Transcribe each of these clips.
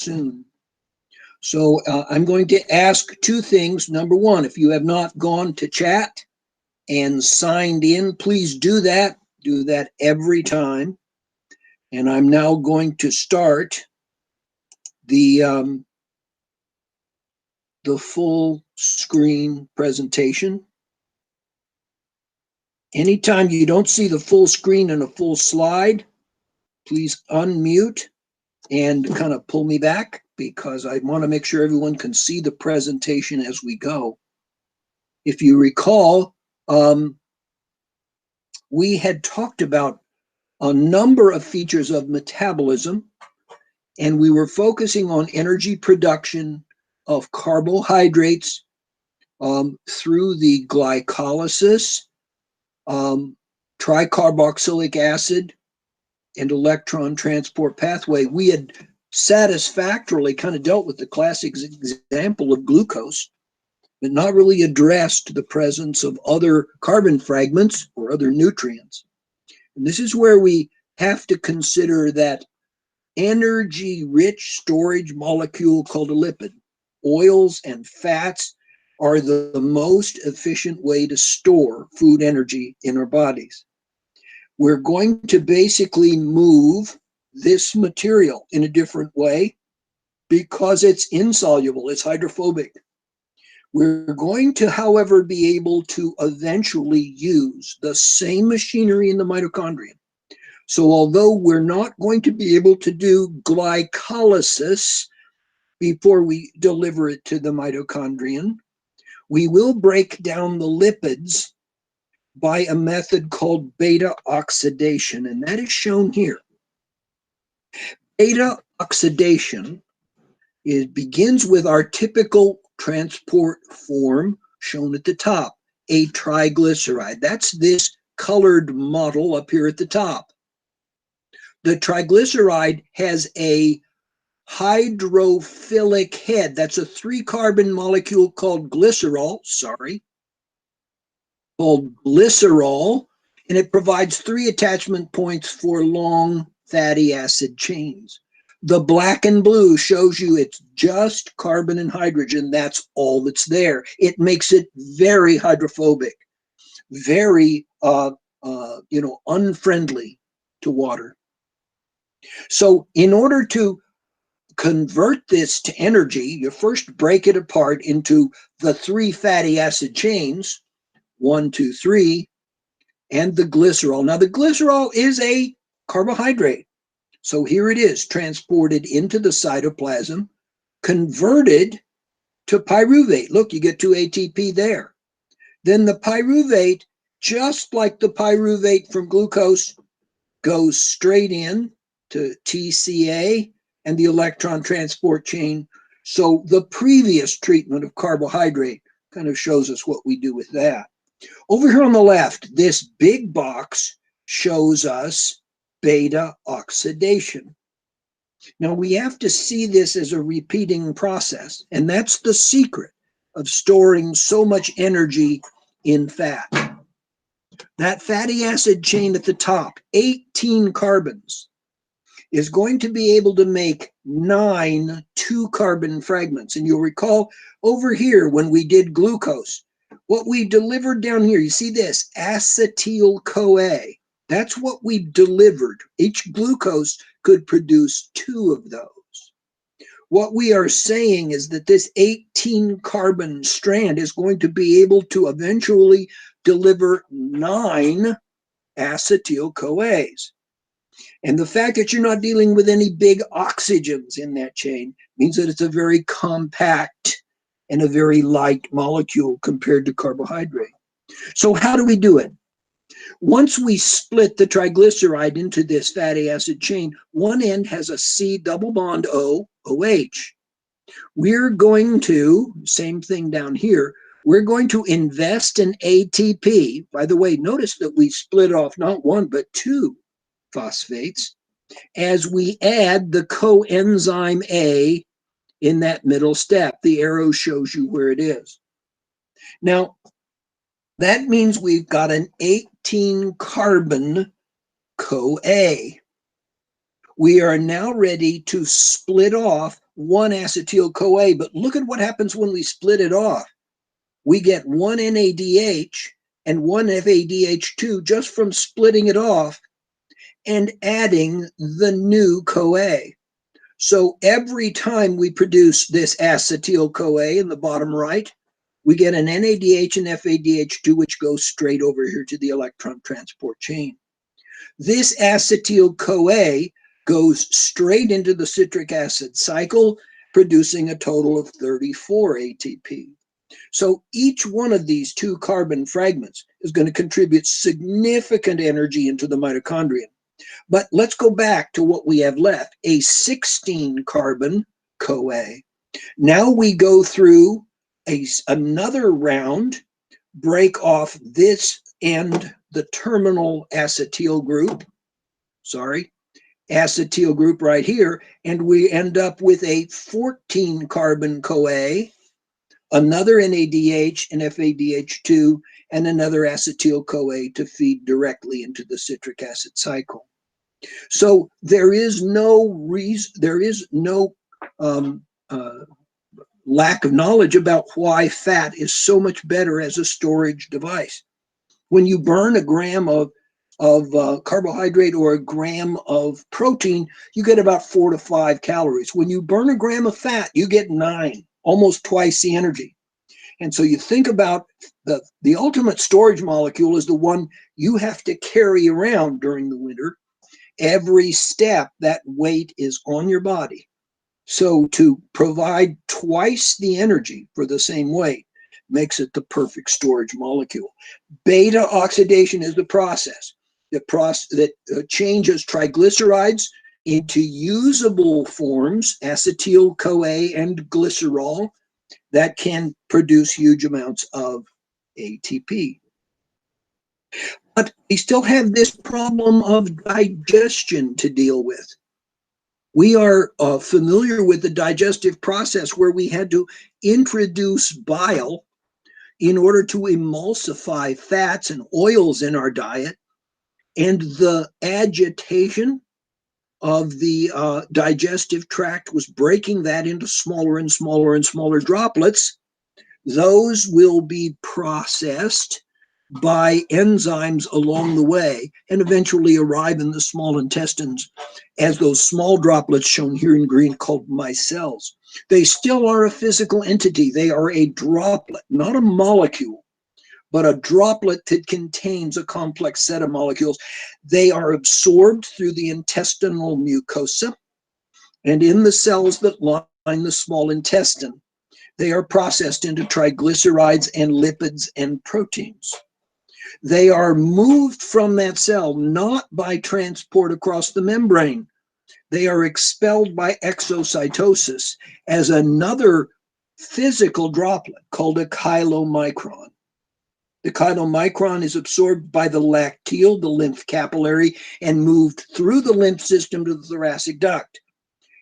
soon. So I'm going to ask two things. Number one, if you have not gone to chat and signed in, please do that. Do that every time. And I'm now going to start the full screen presentation. Anytime you don't see the full screen and a full slide, please unmute and kind of pull me back, because I want to make sure everyone can see the presentation as we go. If you recall, we had talked about a number of features of metabolism, and we were focusing on energy production of carbohydrates through the glycolysis, tricarboxylic acid, and electron transport pathway. We had satisfactorily kind of dealt with the classic example of glucose, but not really addressed the presence of other carbon fragments or other nutrients. And this is where we have to consider that energy-rich storage molecule called a lipid. Oils and fats are the most efficient way to store food energy in our bodies. We're going to basically move this material in a different way because it's insoluble, it's hydrophobic. We're going to, however, be able to eventually use the same machinery in the mitochondria. So although we're not going to be able to do glycolysis before we deliver it to the mitochondrion, we will break down the lipids by a method called beta oxidation, and that is shown here. Beta oxidation begins with our typical transport form shown at the top, a triglyceride. That's this colored model up here at the top. The triglyceride has a hydrophilic head. That's a 3-carbon molecule called glycerol, called glycerol, and it provides 3 attachment points for long fatty acid chains. The black and blue shows you it's just carbon and hydrogen. That's all that's there. It makes it very hydrophobic, very unfriendly to water. So in order to convert this to energy, you first break it apart into the 3 fatty acid chains, 1, 2, 3, and the glycerol. Now the glycerol is a carbohydrate. So here it is, transported into the cytoplasm, converted to pyruvate. Look, you get 2 ATP there. Then the pyruvate, just like the pyruvate from glucose, goes straight in to TCA and the electron transport chain. So the previous treatment of carbohydrate kind of shows us what we do with that. Over here on the left, this big box shows us beta oxidation. Now we have to see this as a repeating process, and that's the secret of storing so much energy in fat. That fatty acid chain at the top, 18 carbons, is going to be able to make 9 2-carbon fragments. And you'll recall over here when we did glucose, what we delivered down here, you see this, acetyl-CoA. That's what we delivered. Each glucose could produce 2 of those. What we are saying is that this 18-carbon strand is going to be able to eventually deliver 9 acetyl-CoAs. And the fact that you're not dealing with any big oxygens in that chain means that it's a very compact and a very light molecule compared to carbohydrate. So how do we do it? Once we split the triglyceride into this fatty acid chain, one end has a C double bond O, OH. We're going to, same thing down here, we're going to invest in ATP. By the way, notice that we split off not 1, but 2 phosphates as we add the coenzyme A in that middle step. The arrow shows you where it is. Now, that means we've got an 18-carbon CoA. We are now ready to split off one acetyl-CoA, but look at what happens when we split it off. We get one NADH and one FADH2 just from splitting it off and adding the new CoA. So every time we produce this acetyl-CoA in the bottom right, we get an NADH and FADH2, which goes straight over here to the electron transport chain. This acetyl-CoA goes straight into the citric acid cycle, producing a total of 34 ATP. So each one of these 2 carbon fragments is going to contribute significant energy into the mitochondrion. But let's go back to what we have left, a 16 carbon CoA. Now we go through another round, break off this and the terminal acetyl group, acetyl group right here, and we end up with a 14 carbon CoA, another NADH and FADH2, and another acetyl-CoA to feed directly into the citric acid cycle. So there is no reason, there is no lack of knowledge about why fat is so much better as a storage device. When you burn a gram of carbohydrate or a gram of protein, you get about 4 to 5 calories. When you burn a gram of fat, you get 9, almost twice the energy. And so you think about the ultimate storage molecule is the one you have to carry around during the winter. Every step, that weight is on your body. So to provide twice the energy for the same weight makes it the perfect storage molecule. Beta oxidation is the process that changes triglycerides into usable forms, acetyl-CoA and glycerol, that can produce huge amounts of ATP. But we still have this problem of digestion to deal with. We are familiar with the digestive process where we had to introduce bile in order to emulsify fats and oils in our diet, and the agitation of the digestive tract was breaking that into smaller and smaller and smaller droplets. Those will be processed by enzymes along the way and eventually arrive in the small intestines as those small droplets shown here in green called micelles. They still are a physical entity. They are a droplet, not a molecule, but a droplet that contains a complex set of molecules. They are absorbed through the intestinal mucosa and in the cells that line the small intestine. They are processed into triglycerides and lipids and proteins. They are moved from that cell not by transport across the membrane. They are expelled by exocytosis as another physical droplet called a chylomicron. The chylomicron is absorbed by the lacteal, the lymph capillary, and moved through the lymph system to the thoracic duct.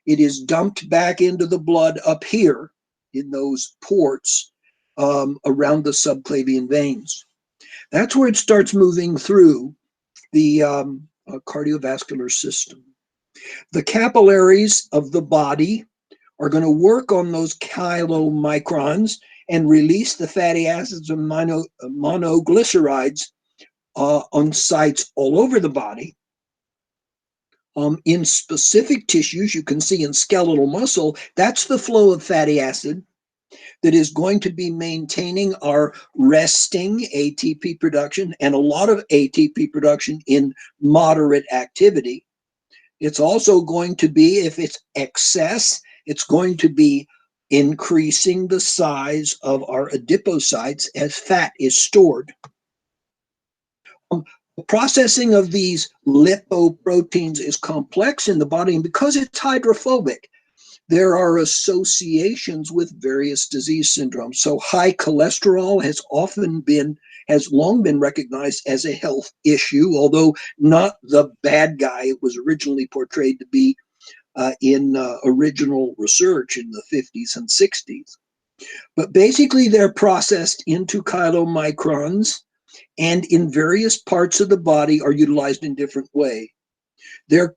It is dumped back into the blood up here in those ports around the subclavian veins. That's where it starts moving through the cardiovascular system. The capillaries of the body are going to work on those chylomicrons and release the fatty acids and monoglycerides on sites all over the body. In specific tissues, you can see in skeletal muscle, that's the flow of fatty acid that is going to be maintaining our resting ATP production and a lot of ATP production in moderate activity. It's also going to be, if it's excess, it's going to be increasing the size of our adipocytes as fat is stored. The processing of these lipoproteins is complex in the body, and because it's hydrophobic, there are associations with various disease syndromes. So high cholesterol has long been recognized as a health issue, although not the bad guy it was originally portrayed to be in original research in the 50s and 60s. But basically they're processed into chylomicrons and in various parts of the body are utilized in different ways. They're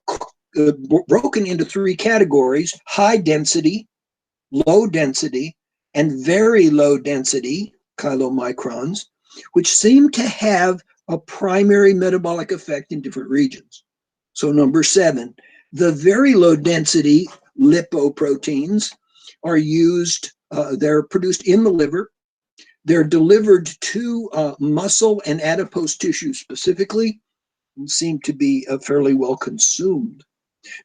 broken into 3 categories: high density, low density, and very low density chylomicrons, which seem to have a primary metabolic effect in different regions. So number 7, the very low density lipoproteins are used, they're produced in the liver. They're delivered to muscle and adipose tissue specifically, and seem to be fairly well consumed.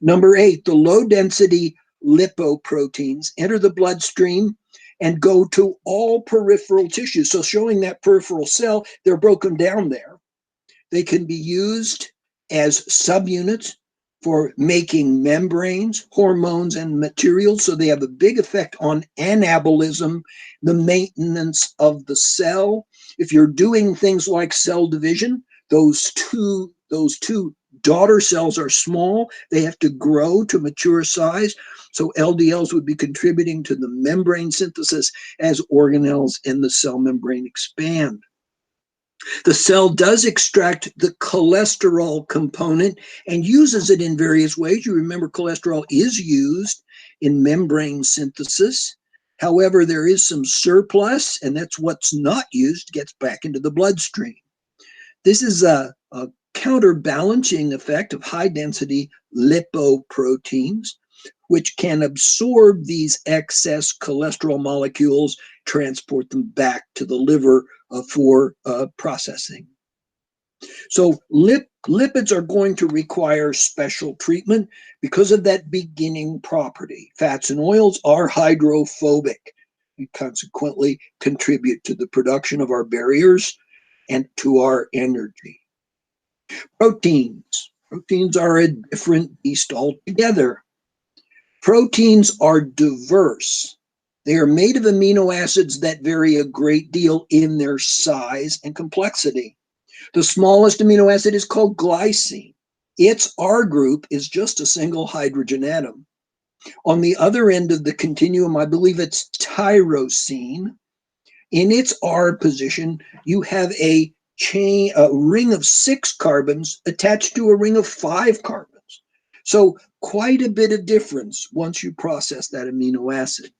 Number 8, the low density lipoproteins enter the bloodstream and go to all peripheral tissues. So showing that peripheral cell, they're broken down there. They can be used as subunits for making membranes, hormones, and materials. So they have a big effect on anabolism, the maintenance of the cell. If you're doing things like cell division, those two daughter cells are small. They have to grow to mature size. So LDLs would be contributing to the membrane synthesis as organelles in the cell membrane expand. The cell does extract the cholesterol component and uses it in various ways. You remember cholesterol is used in membrane synthesis. However, there is some surplus, and that's what's not used, gets back into the bloodstream. This is a counterbalancing effect of high-density lipoproteins, which can absorb these excess cholesterol molecules, transport them back to the liver for processing. So lipids are going to require special treatment because of that beginning property. Fats and oils are hydrophobic and consequently contribute to the production of our barriers and to our energy. Proteins. Proteins are a different beast altogether. Proteins are diverse. They are made of amino acids that vary a great deal in their size and complexity. The smallest amino acid is called glycine. Its R group is just a single hydrogen atom. On the other end of the continuum, I believe it's tyrosine. In its R position, you have a ring of 6 carbons attached to a ring of 5 carbons. So quite a bit of difference once you process that amino acid.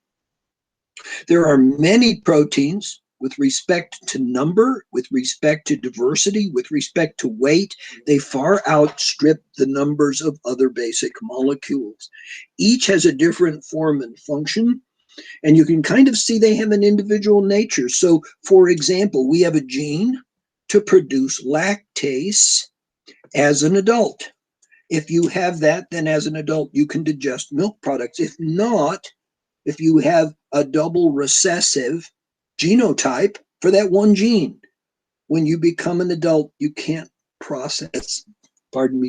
There are many proteins with respect to number, with respect to diversity, with respect to weight. They far outstrip the numbers of other basic molecules. Each has a different form and function, and you can kind of see they have an individual nature. So, for example, we have a gene to produce lactase as an adult. If you have that, then as an adult, you can digest milk products. If not, if you have a double recessive genotype for that one gene, when you become an adult, you can't process,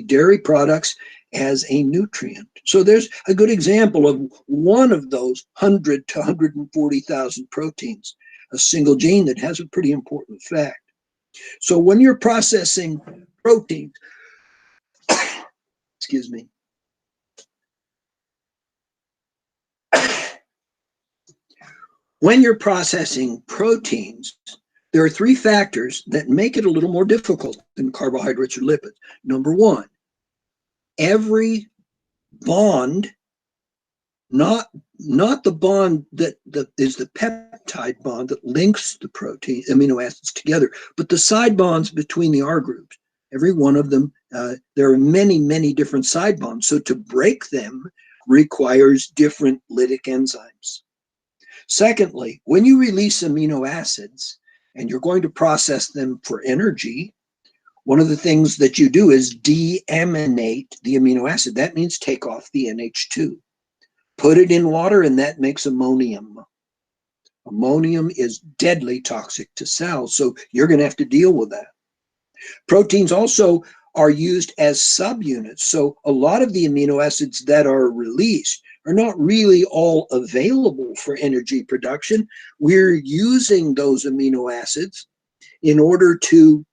dairy products as a nutrient. So there's a good example of one of those 100 to 140,000 proteins, a single gene that has a pretty important effect. So when you're processing proteins, excuse me, when you're processing proteins, there are 3 factors that make it a little more difficult than carbohydrates or lipids. Number 1, every bond, not the bond that is the peptide bond that links the protein amino acids together, but the side bonds between the R groups. Every one of them, there are many, many different side bonds. So to break them requires different lytic enzymes. Secondly, when you release amino acids and you're going to process them for energy, one of the things that you do is deaminate the amino acid. That means take off the NH2. Put it in water, and that makes ammonium. Ammonium is deadly toxic to cells, so you're going to have to deal with that. Proteins also are used as subunits, so a lot of the amino acids that are released are not really all available for energy production. We're using those amino acids in order to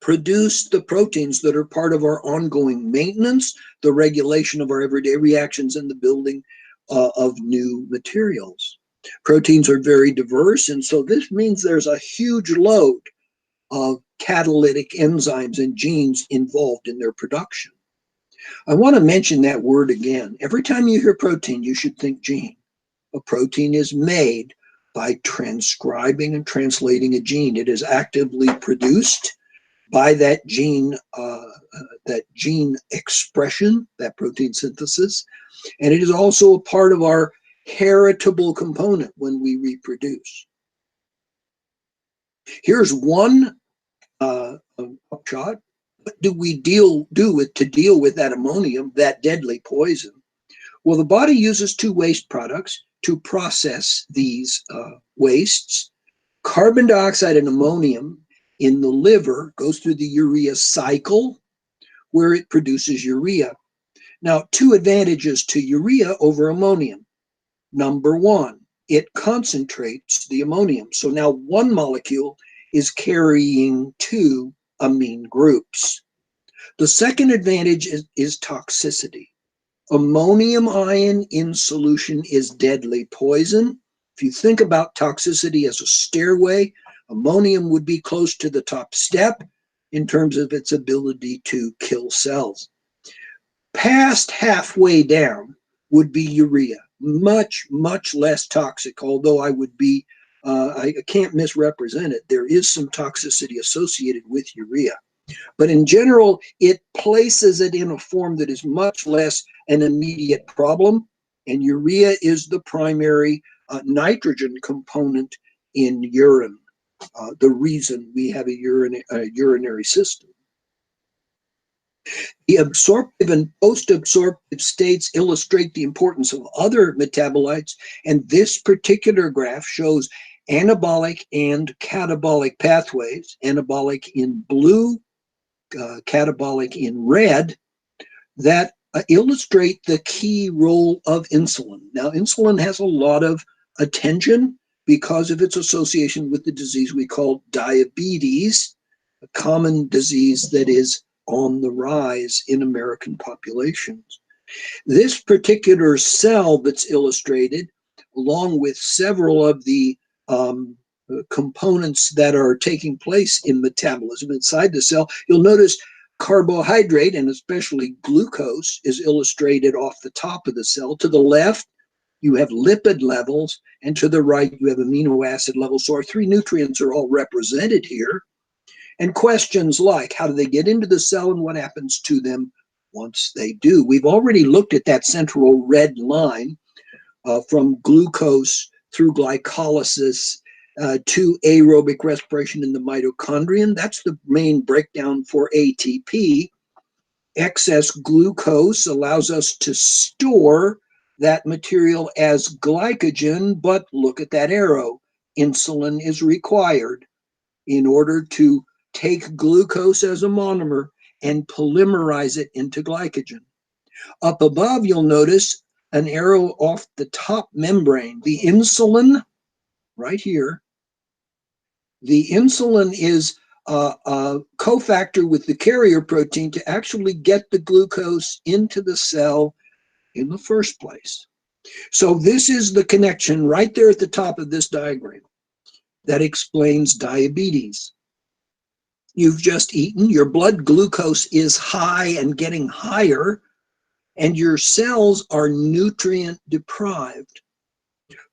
produce the proteins that are part of our ongoing maintenance, the regulation of our everyday reactions, and the building of new materials. Proteins are very diverse, and so this means there's a huge load of catalytic enzymes and genes involved in their production. I want to mention that word again. Every time you hear protein, you should think gene. A protein is made by transcribing and translating a gene. It is actively produced by that gene expression, that protein synthesis, and it is also a part of our heritable component when we reproduce. Here's one upshot. What do we do to deal with that ammonium, that deadly poison? Well, the body uses two waste products to process these wastes. Carbon dioxide and ammonium in the liver goes through the urea cycle where it produces urea. Now, two advantages to urea over ammonium. Number one, it concentrates the ammonium. So now one molecule is carrying two amine groups. The second advantage is toxicity. Ammonium ion in solution is deadly poison. If you think about toxicity as a stairway, ammonium would be close to the top step in terms of its ability to kill cells. Past halfway down would be urea, much, much less toxic, although I can't misrepresent it. There is some toxicity associated with urea. But in general, it places it in a form that is much less an immediate problem, and urea is the primary nitrogen component in urine, the reason we have a urinary system. The absorptive and post-absorptive states illustrate the importance of other metabolites, and this particular graph shows anabolic and catabolic pathways, anabolic in blue, catabolic in red, that illustrate the key role of insulin. Now, insulin has a lot of attention because of its association with the disease we call diabetes, a common disease that is on the rise in American populations. This particular cell that's illustrated, along with several of the components that are taking place in metabolism inside the cell, you'll notice carbohydrate, and especially glucose, is illustrated off the top of the cell. To the left, you have lipid levels, and to the right, you have amino acid levels. So our three nutrients are all represented here. And questions like, how do they get into the cell and what happens to them once they do? We've already looked at that central red line from glucose through glycolysis to aerobic respiration in the mitochondrion. That's the main breakdown for ATP. Excess glucose allows us to store that material as glycogen, but look at that arrow. Insulin is required in order to take glucose as a monomer and polymerize it into glycogen. Up above, you'll notice an arrow off the top membrane. The insulin, right here, the insulin is a cofactor with the carrier protein to actually get the glucose into the cell in the first place. So this is the connection right there at the top of this diagram that explains diabetes. You've just eaten, your blood glucose is high and getting higher, and your cells are nutrient deprived.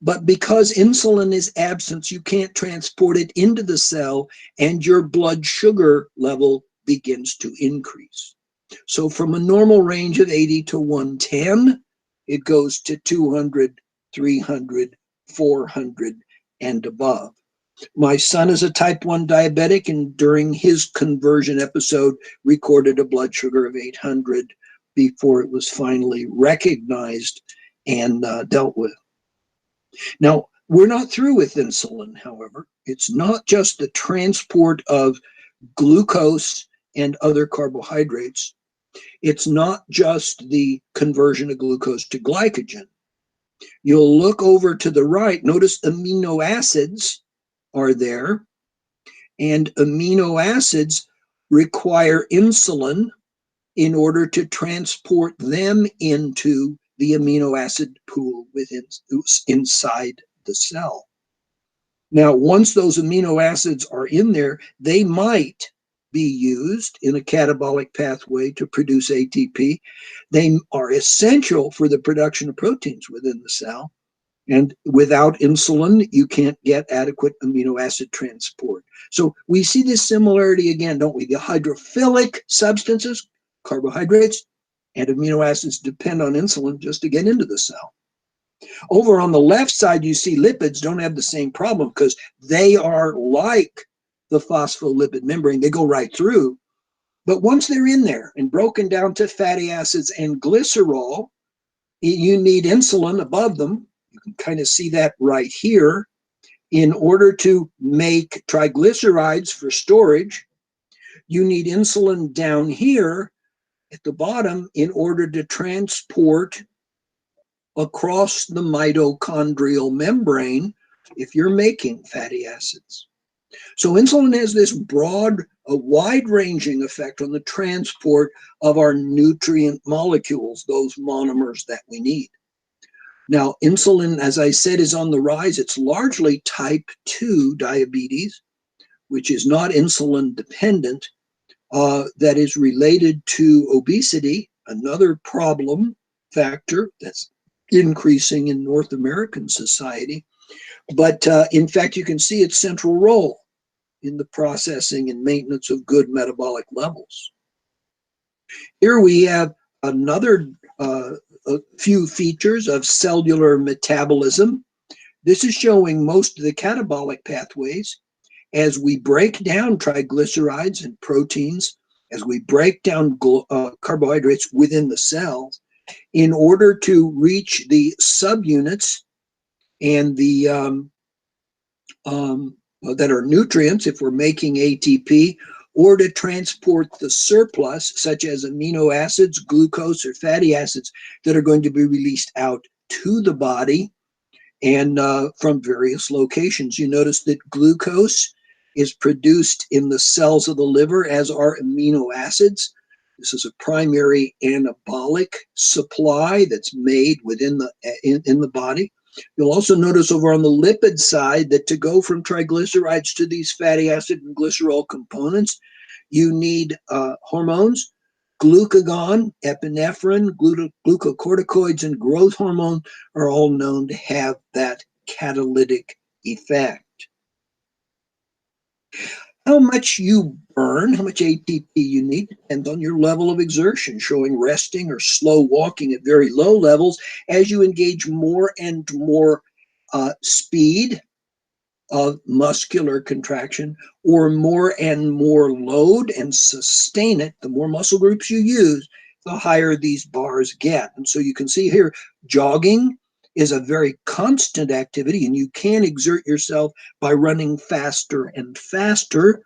But because insulin is absent, you can't transport it into the cell, and your blood sugar level begins to increase. So from a normal range of 80 to 110, it goes to 200, 300, 400, and above. My son is a type 1 diabetic, and during his conversion episode, recorded a blood sugar of 800 before it was finally recognized and dealt with. Now, we're not through with insulin, however. It's not just the transport of glucose and other carbohydrates. It's not just the conversion of glucose to glycogen. You'll look over to the right, notice amino acids are there, and amino acids require insulin in order to transport them into the amino acid pool inside the cell. Now, once those amino acids are in there, they might be used in a catabolic pathway to produce ATP. They are essential for the production of proteins within the cell, And without insulin, you can't get adequate amino acid transport. So we see this similarity again, don't we? The hydrophilic substances, carbohydrates, and amino acids depend on insulin just to get into the cell. Over on the left side, you see lipids don't have the same problem because they are like the phospholipid membrane. They go right through. But once they're in there and broken down to fatty acids and glycerol, you need insulin above them. You can kind of see that right here. In order to make triglycerides for storage, you need insulin down here at the bottom in order to transport across the mitochondrial membrane if you're making fatty acids. So insulin has this broad, a wide-ranging effect on the transport of our nutrient molecules, those monomers that we need. Now, insulin, as I said, is on the rise. It's largely type 2 diabetes, which is not insulin dependent, that is related to obesity, another problem factor that's increasing in North American society. But in fact, you can see its central role in the processing and maintenance of good metabolic levels. Here we have another a few features of cellular metabolism. This is showing most of the catabolic pathways as we break down triglycerides and proteins, as we break down carbohydrates within the cells, in order to reach the subunits and the that are nutrients if we're making ATP, or to transport the surplus, such as amino acids, glucose, or fatty acids that are going to be released out to the body and from various locations. You notice that glucose is produced in the cells of the liver, as are amino acids. This is a primary anabolic supply that's made within in the body. You'll also notice over on the lipid side that to go from triglycerides to these fatty acid and glycerol components, you need hormones. Glucagon, epinephrine, glucocorticoids, and growth hormone are all known to have that catalytic effect. How much you burn, how much ATP you need, depends on your level of exertion, showing resting or slow walking at very low levels. As you engage more and more speed of muscular contraction, or more and more load and sustain it, the more muscle groups you use, the higher these bars get. And so you can see here, jogging is a very constant activity, and you can exert yourself by running faster and faster.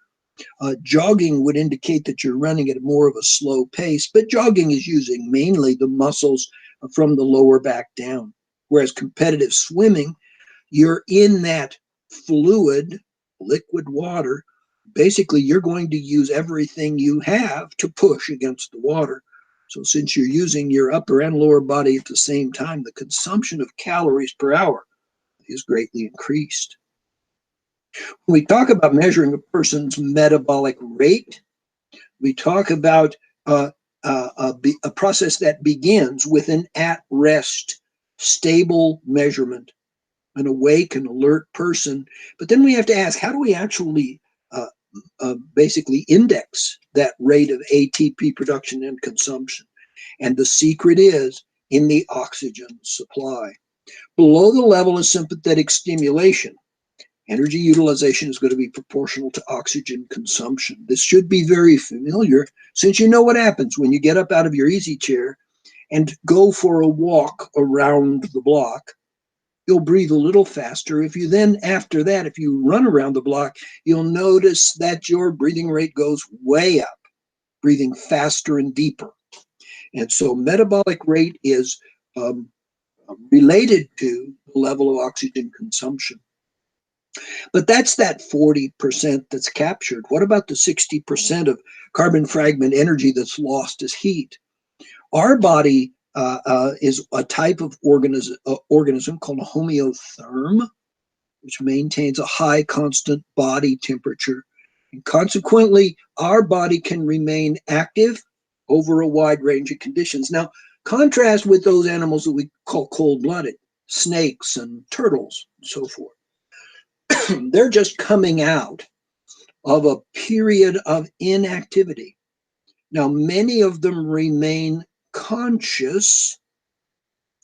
Jogging would indicate that you're running at more of a slow pace, but jogging is using mainly the muscles from the lower back down. Whereas competitive swimming, you're in that fluid, liquid water. Basically, you're going to use everything you have to push against the water. So since you're using your upper and lower body at the same time, the consumption of calories per hour is greatly increased. When we talk about measuring a person's metabolic rate, we talk about a process that begins with an at-rest, stable measurement, an awake and alert person. But then we have to ask, how do we actually basically index that rate of ATP production and consumption? And the secret is in the oxygen supply. Below the level of sympathetic stimulation, energy utilization is going to be proportional to oxygen consumption. This should be very familiar, since you know what happens when you get up out of your easy chair and go for a walk around the block. You'll breathe a little faster. If you then, after that, if you run around the block, you'll notice that your breathing rate goes way up, breathing faster and deeper. And so metabolic rate is related to the level of oxygen consumption. But that's that 40% that's captured. What about the 60% of carbon fragment energy that's lost as heat? Our body is a type of organism called a homeotherm, which maintains a high constant body temperature. And consequently, our body can remain active over a wide range of conditions. Now, contrast with those animals that we call cold-blooded. snakes and turtles and so forth. They're just coming out of a period of inactivity. Now, many of them remain conscious,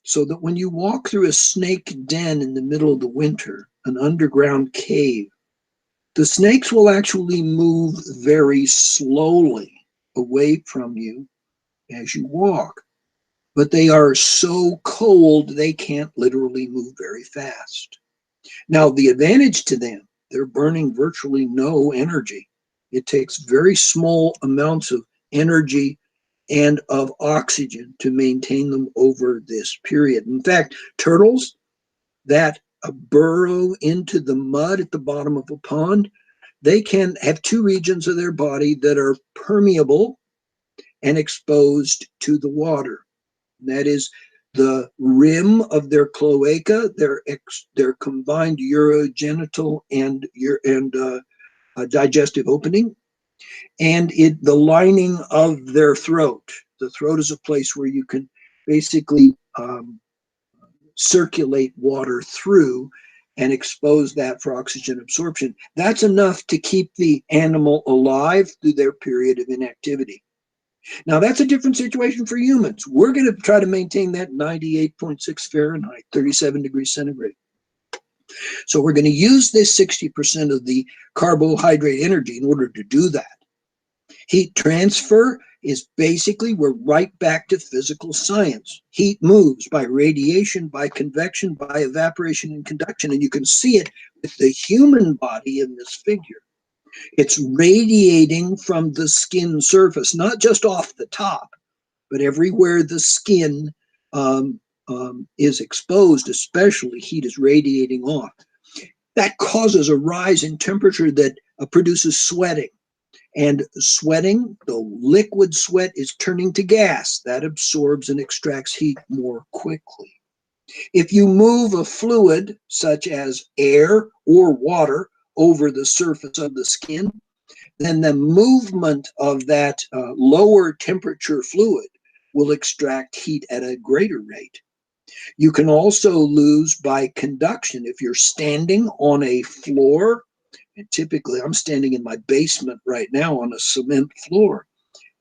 so that when you walk through a snake den in the middle of the winter, an underground cave, the snakes will actually move very slowly away from you as you walk. But they are so cold, they can't literally move very fast. Now, the advantage to them, they're burning virtually no energy. It takes very small amounts of energy and of oxygen to maintain them over this period. In fact, turtles that burrow into the mud at the bottom of a pond, they can have two regions of their body that are permeable and exposed to the water. That is the rim of their cloaca, their combined urogenital and digestive opening, and the lining of their throat. The throat is a place where you can basically circulate water through and expose that for oxygen absorption. That's enough to keep the animal alive through their period of inactivity. Now, that's a different situation for humans. We're going to try to maintain that 98.6 Fahrenheit, 37 degrees centigrade. So we're going to use this 60% of the carbohydrate energy in order to do that. Heat transfer is basically, we're right back to physical science. Heat moves by radiation, by convection, by evaporation and conduction, and you can see it with the human body in this figure. It's radiating from the skin surface, not just off the top, but everywhere the skin is exposed, especially, heat is radiating off. That causes a rise in temperature that produces sweating. And sweating, the liquid sweat, is turning to gas. That absorbs and extracts heat more quickly. If you move a fluid, such as air or water, over the surface of the skin, then the movement of that lower temperature fluid will extract heat at a greater rate. You can also lose by conduction. If you're standing on a floor, and typically I'm standing in my basement right now on a cement floor,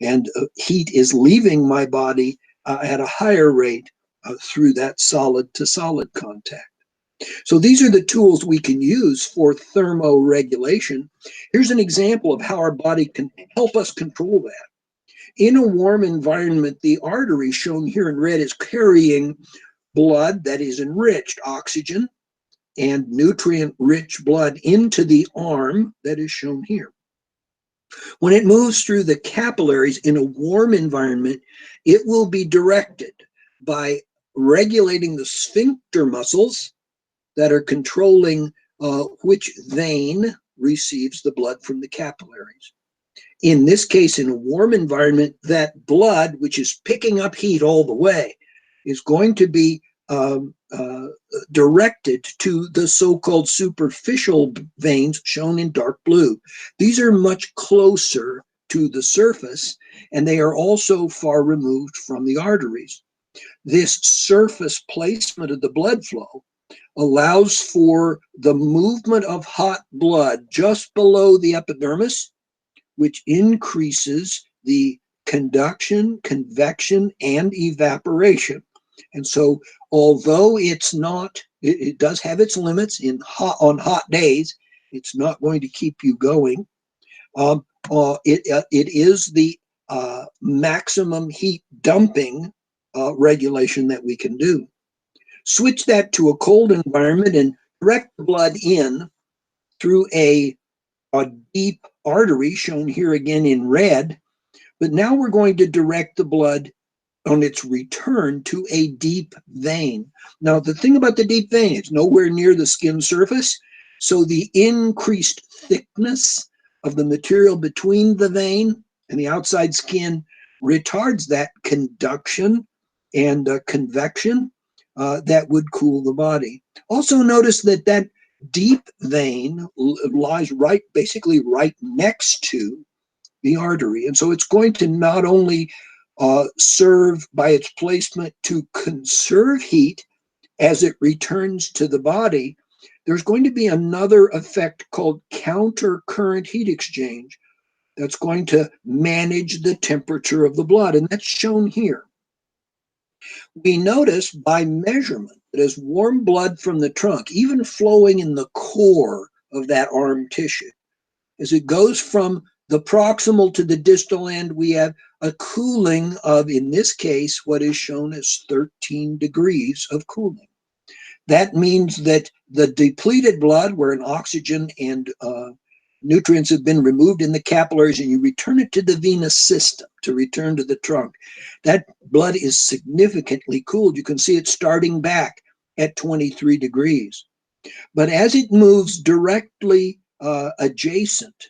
and heat is leaving my body at a higher rate through that solid to solid contact. So these are the tools we can use for thermoregulation. Here's an example of how our body can help us control that. In a warm environment, the artery shown here in red is carrying blood that is enriched, oxygen and nutrient-rich blood, into the arm that is shown here. When it moves through the capillaries in a warm environment, it will be directed by regulating the sphincter muscles that are controlling which vein receives the blood from the capillaries. In this case, in a warm environment, that blood, which is picking up heat all the way, is going to be directed to the so-called superficial veins shown in dark blue. These are much closer to the surface, and they are also far removed from the arteries. This surface placement of the blood flow allows for the movement of hot blood just below the epidermis, which increases the conduction, convection, and evaporation. And so, although it's not, it does have its limits on hot days, it's not going to keep you going. It is the maximum heat dumping regulation that we can do. Switch that to a cold environment and direct the blood in through a deep artery, shown here again in red. But now we're going to direct the blood on its return to a deep vein. Now, the thing about the deep vein, it's nowhere near the skin surface, so the increased thickness of the material between the vein and the outside skin retards that conduction and convection that would cool the body. Also notice that that deep vein lies basically right next to the artery. And so it's going to not only serve by its placement to conserve heat, as it returns to the body, there's going to be another effect called counter current heat exchange that's going to manage the temperature of the blood, and that's shown here. We notice by measurement that as warm blood from the trunk, even flowing in the core of that arm tissue, as it goes from the proximal to the distal end, we have a cooling of, in this case, what is shown as 13 degrees of cooling. That means that the depleted blood, where an oxygen and nutrients have been removed in the capillaries, and you return it to the venous system to return to the trunk, that blood is significantly cooled. You can see it starting back at 23 degrees. But as it moves directly adjacent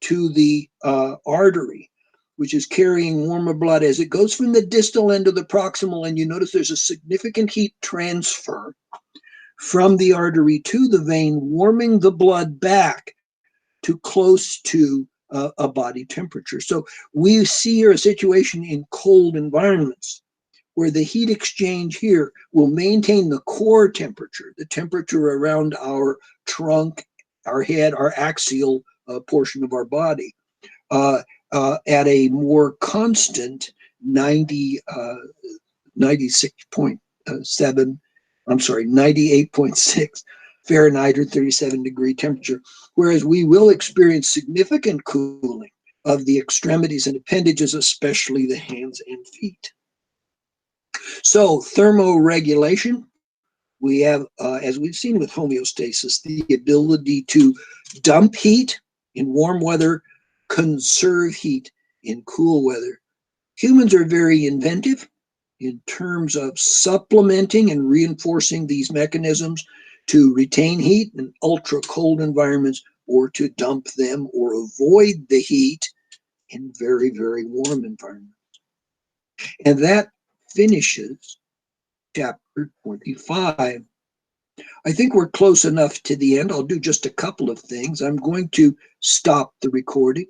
to the artery, which is carrying warmer blood, as it goes from the distal end to the proximal end, you notice there's a significant heat transfer from the artery to the vein, warming the blood back to close to a body temperature. So we see here a situation in cold environments where the heat exchange here will maintain the core temperature, the temperature around our trunk, our head, our axial portion of our body, at a more constant 98.6 Fahrenheit or 37 degree temperature, whereas we will experience significant cooling of the extremities and appendages, especially the hands and feet. So thermoregulation, we have, as we've seen with homeostasis, the ability to dump heat in warm weather, conserve heat in cool weather. Humans are very inventive in terms of supplementing and reinforcing these mechanisms to retain heat in ultra cold environments, or to dump them or avoid the heat in very, very warm environments. And that finishes chapter 25. I think we're close enough to the end. I'll do just a couple of things. I'm going to stop the recording.